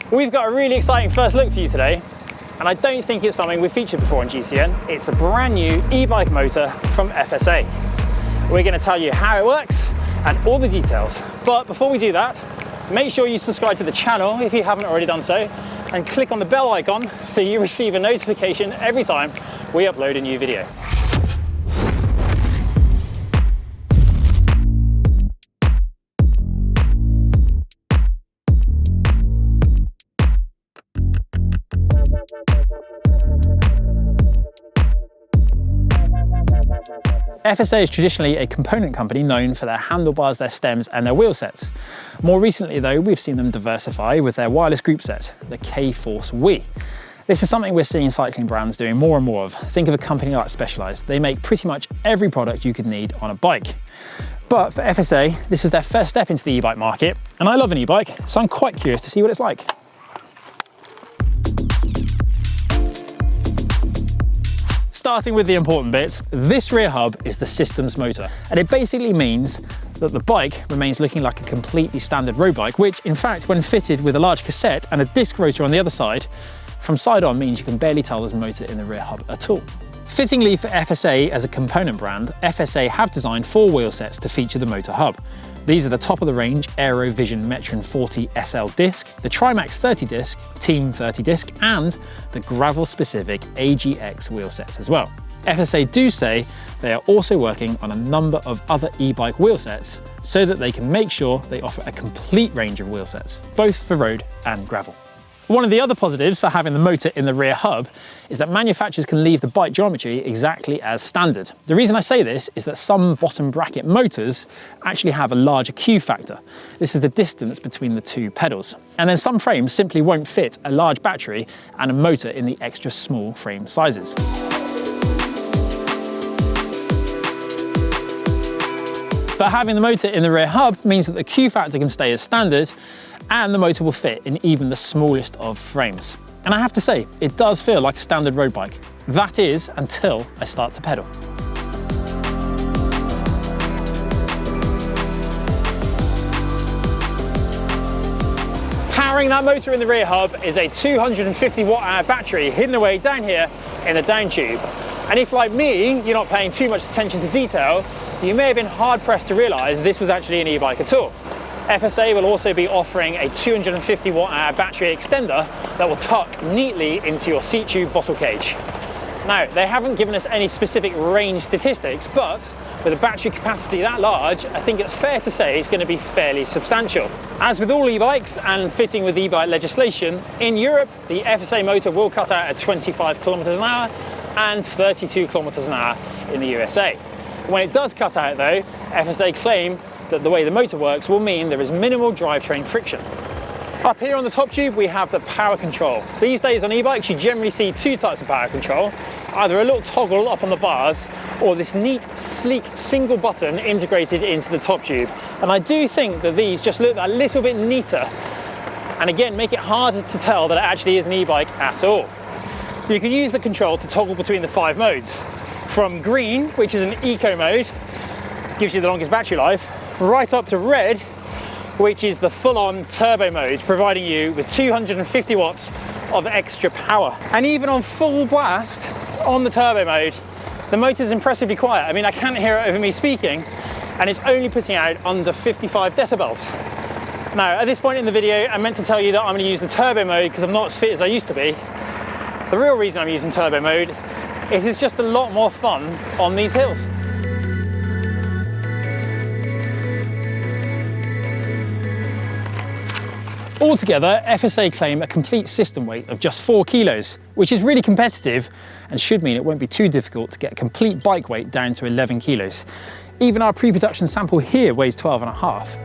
We've got a really exciting first look for you today, and I don't think it's something we've featured before on GCN. It's a brand new e-bike motor from FSA. We're going to tell you how it works and all the details. But before we do that, make sure you subscribe to the channel if you haven't already done so, and click on the bell icon so you receive a notification every time we upload a new video. FSA is traditionally a component company known for their handlebars, their stems and their wheel sets. More recently though, we've seen them diversify with their wireless group set, the K-Force Wii. This is something we're seeing cycling brands doing more and more of. Think of a company like Specialized. They make pretty much every product you could need on a bike. But for FSA, this is their first step into the e-bike market, and I love an e-bike, so I'm quite curious to see what it's like. Starting with the important bits, this rear hub is the system's motor, and it basically means that the bike remains looking like a completely standard road bike, which in fact, when fitted with a large cassette and a disc rotor on the other side, from side on means you can barely tell there's a motor in the rear hub at all. Fittingly for FSA as a component brand, FSA have designed 4 wheel sets to feature the motor hub. These are the top of the range Aero Vision Metron 40 SL disc, the Trimax 30 disc, Team 30 disc, and the gravel specific AGX wheel sets as well. FSA do say they are also working on a number of other e-bike wheel sets so that they can make sure they offer a complete range of wheel sets, both for road and gravel. One of the other positives for having the motor in the rear hub is that manufacturers can leave the bike geometry exactly as standard. The reason I say this is that some bottom bracket motors actually have a larger Q factor. This is the distance between the 2 pedals. And then some frames simply won't fit a large battery and a motor in the extra small frame sizes. But having the motor in the rear hub means that the Q factor can stay as standard, and the motor will fit in even the smallest of frames. And I have to say, it does feel like a standard road bike. That is, until I start to pedal. Powering that motor in the rear hub is a 250 watt-hour battery hidden away down here in the down tube. And if, like me, you're not paying too much attention to detail, you may have been hard-pressed to realise this was actually an e-bike at all. FSA will also be offering a 250 watt-hour battery extender that will tuck neatly into your seat tube bottle cage. Now, they haven't given us any specific range statistics, but with a battery capacity that large, I think it's fair to say it's going to be fairly substantial. As with all e-bikes and fitting with e-bike legislation, in Europe, the FSA motor will cut out at 25 kilometers an hour and 32 kilometers an hour in the USA. When it does cut out though, FSA claim that the way the motor works will mean there is minimal drivetrain friction. Up here on the top tube we have the power control. These days on e-bikes you generally see 2 types of power control, either a little toggle up on the bars or this neat, sleek single button integrated into the top tube. And I do think that these just look a little bit neater and again make it harder to tell that it actually is an e-bike at all. You can use the control to toggle between the 5 modes. From green, which is an eco mode, gives you the longest battery life, right up to red, which is the full-on turbo mode, providing you with 250 watts of extra power. And even on full blast, on the turbo mode, the motor's impressively quiet. I mean, I can't hear it over me speaking, and it's only putting out under 55 decibels. Now, at this point in the video, I meant to tell you that I'm going to use the turbo mode because I'm not as fit as I used to be. The real reason I'm using turbo mode is it's just a lot more fun on these hills. Altogether, FSA claim a complete system weight of just 4 kilos, which is really competitive and should mean it won't be too difficult to get a complete bike weight down to 11 kilos. Even our pre-production sample here weighs 12.5.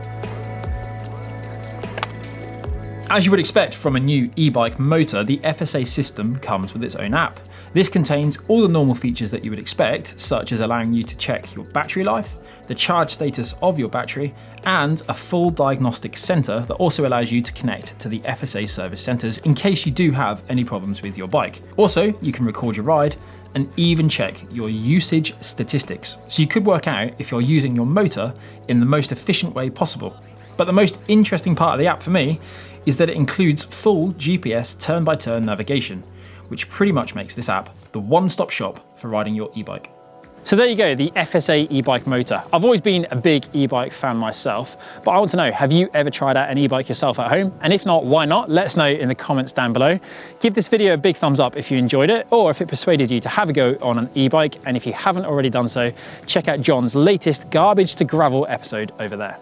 As you would expect from a new e-bike motor, the FSA system comes with its own app. This contains all the normal features that you would expect, such as allowing you to check your battery life, the charge status of your battery, and a full diagnostic centre that also allows you to connect to the FSA service centres in case you do have any problems with your bike. Also, you can record your ride and even check your usage statistics, so you could work out if you're using your motor in the most efficient way possible. But the most interesting part of the app for me is that it includes full GPS turn-by-turn navigation, which pretty much makes this app the one-stop shop for riding your e-bike. So there you go, the FSA e-bike motor. I've always been a big e-bike fan myself, but I want to know, have you ever tried out an e-bike yourself at home? And if not, why not? Let us know in the comments down below. Give this video a big thumbs up if you enjoyed it, or if it persuaded you to have a go on an e-bike. And if you haven't already done so, check out John's latest Garbage to Gravel episode over there.